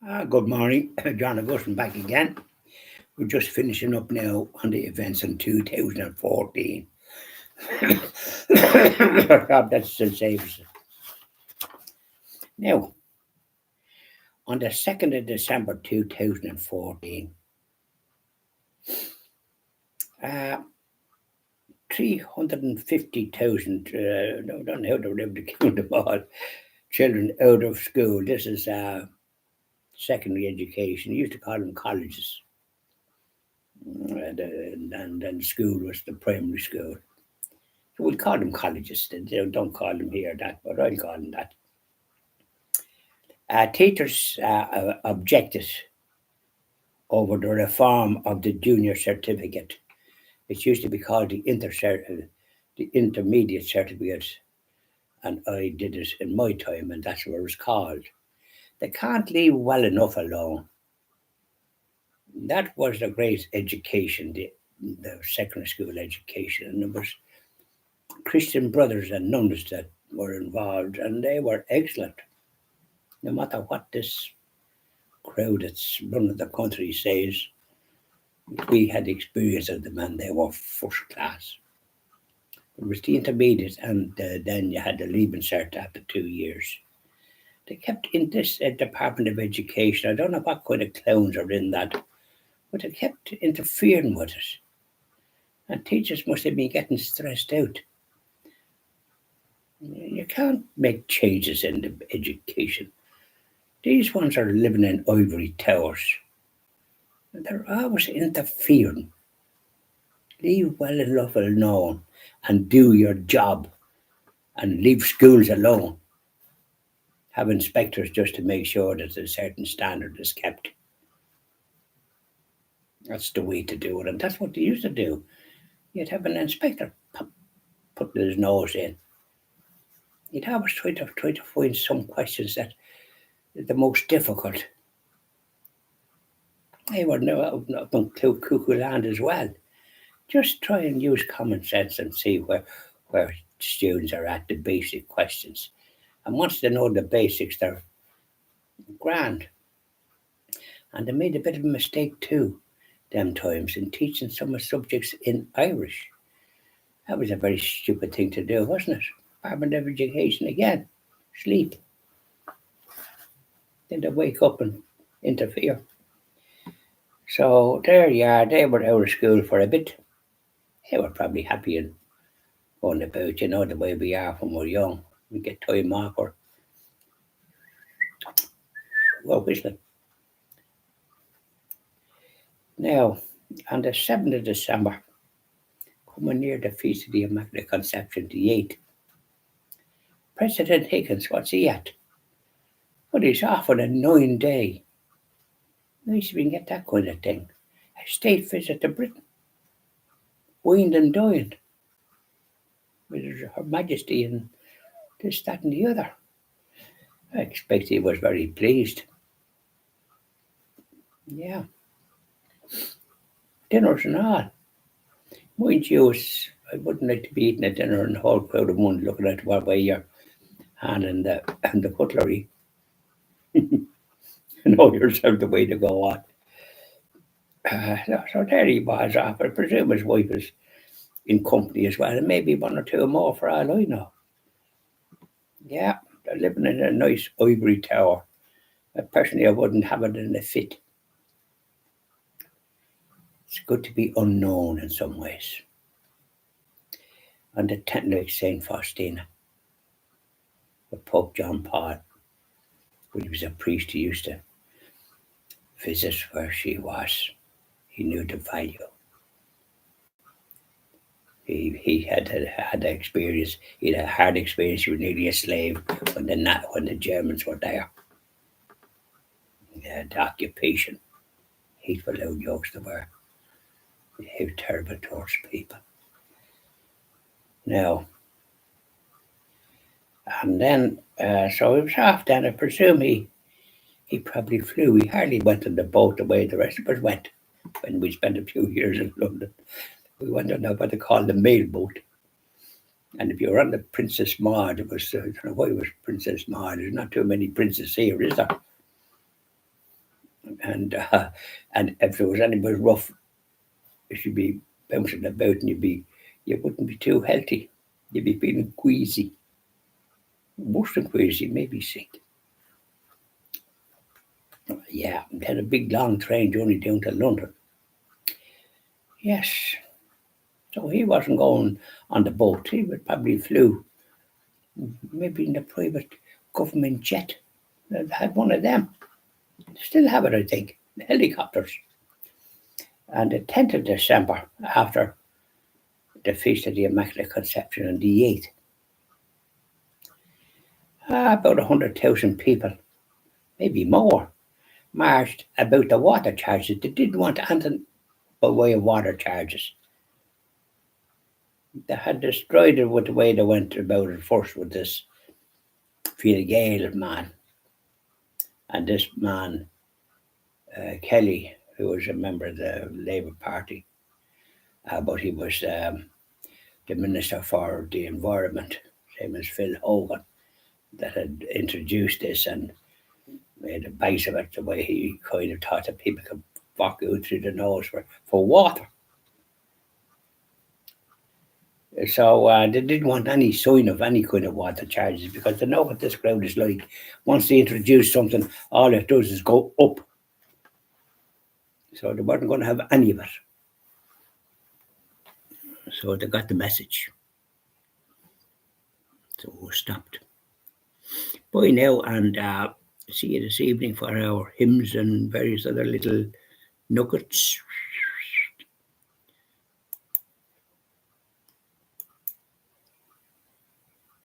Good morning, John Augustine back again. We're just finishing up now on the events in 2014. God, that still saves us. Now, on the 2nd of December 2014, uh, 350,000, no, don't know how to remember to count them all, children out of school. This is secondary education. You used to call them colleges. And then school was the primary school. So we'll call them colleges. They don't call them here that, but I'll call them that. Teachers objected over the reform of the junior certificate. It used to be called the intermediate certificate, and I did it in my time, and that's what it was called. They can't leave well enough alone. That was the great education, the secondary school education, and there was Christian brothers and nuns that were involved, and they were excellent. No matter what this crowd that's running the country says, we had experience of them and they were first class. It was the intermediate, and then you had the leaving cert after 2 years. They kept in this Department of Education. I don't know what kind of clowns are in that, but they kept interfering with it. And teachers must have been getting stressed out. You can't make changes in the education. These ones are living in ivory towers. And they're always interfering. Leave well enough alone and do your job and leave schools alone. Have inspectors just to make sure that a certain standard is kept. That's the way to do it, and that's what they used to do. You'd have an inspector put his nose in. You'd always try to find some questions that are the most difficult. They were up on cuckoo land as well. Just try and use common sense and see where students are at the basic questions. And once they know the basics, they're grand. And they made a bit of a mistake too, them times, in teaching some of the subjects in Irish. That was a very stupid thing to do, wasn't it? Department of Education again. Sleep. Then they wake up and interfere. So there you are, they were out of school for a bit. They were probably happy and going about, the way we are when we're young. We get time off or whistling. Now, on the 7th of December, coming near the Feast of the Immaculate Conception, the 8th, President Higgins, what's he at? Well, he's off on a 9-day. Nice if we can get that kind of thing. A state visit to Britain. Wined and dined with Her Majesty and this, that, and the other. I expect he was very pleased. Yeah. Dinners and all. Mind you, I wouldn't like to be eating a dinner and the whole crowd of one looking at what way you're handling the cutlery. You know yourself the way to go on. So there he was off. I presume his wife is in company as well, and maybe one or two more for all I know. Yeah, they're living in a nice ivory tower. Personally, I wouldn't have it in a fit. It's good to be unknown in some ways. On the 10th, like St. Faustina, with Pope John Paul, when he was a priest, he used to visit where she was. He knew the value. He had the experience. He had a hard experience. He was nearly a slave when the Germans were there. The occupation. Hateful loud jokes they were. They were terrible towards people. Now, and then, so he was off then. I presume he probably flew. He hardly went on the boat the way the rest of us went when we spent a few years in London. We went on what they call the mail boat. And if you were on the Princess Maud, it was, I don't know why it was Princess Maud. There's not too many princes here, is there? and if there was anybody rough, you'd be bouncing about, and you wouldn't be too healthy. You'd be feeling queasy, worse than queasy, maybe sick. Yeah, they had a big long train journey down to London. Yes, so he wasn't going on the boat. He would probably flew, maybe in a private government jet. They had one of them. Still have it, I think. Helicopters. And the 10th of December, after the Feast of the Immaculate Conception on the 8th, about 100,000 people, maybe more, marched about the water charges. They didn't want anything by way of water charges. They had destroyed it with the way they went about it first with this Fine Gael man. And this man, Kelly, who was a member of the Labour Party, but he was the Minister for the Environment, same as Phil Hogan, that had introduced this and made a base of it the way he kind of thought that people could walk out through the nose for water. So they didn't want any sign of any kind of water charges because they know what this crowd is like. Once they introduce something, all it does is go up. So they weren't going to have any of it. So they got the message. So it was stopped. Bye now, and see you this evening for our hymns and various other little nuggets.